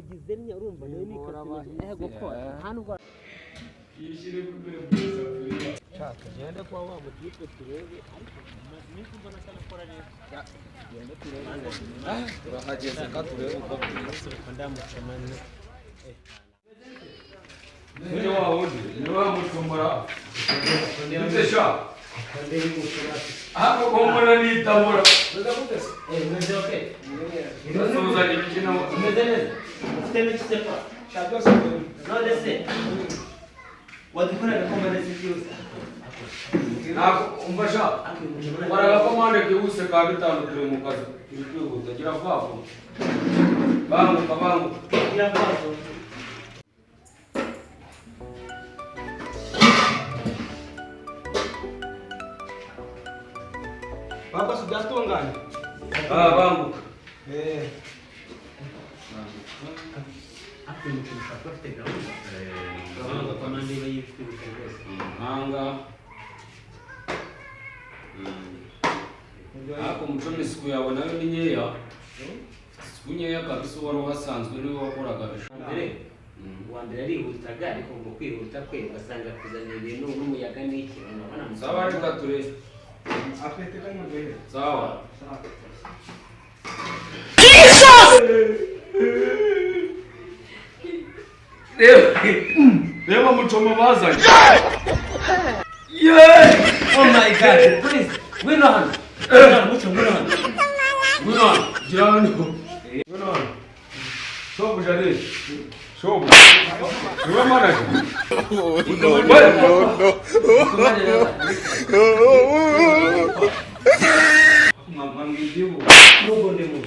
nagize urumva nayo nikase gukora nta nubwo yishire kubera chaka genda kwa wa mutipe turebe ariko niko mbona atakora neza genda turebe bahageze ka turebe uko bimeze ndamucamane ni wa wundi ni wa mutumbura ndesha ndende mutura hapo kombona ni tambura ndakutse meze okay ndoza ni kina meze neza ufite kisepa shaka sasa no dese wadukora komanda z'ibyose nako umbasha waraga komanda kihuse ka bitanu turi mu kazi turi gira vapo bangu gira vapo Baba sijatongana. bangu Aku mtu mshapate gauni. Gauni kama ndio yifuti rwose. Hanga. Ako mutoni siku yawe nayo ni nyeya. Siku nyeya kabisa wari wasanzwe niwe wakoraga Mbere wambere arihutaga ariko ngo kwihuta kwe ugasanga kuzanira ibintu n'umuyaga n'iki urabona sawa reka ture Apete kama wewe. sawa Reba muchoma bazanye. Oh my god, please. Wino hano. Mucho wino hano. Wino gira hano. Wino hano. Shobu jare. Shobu. Niwe manager. Mama ngidibu. Nugo ndemo.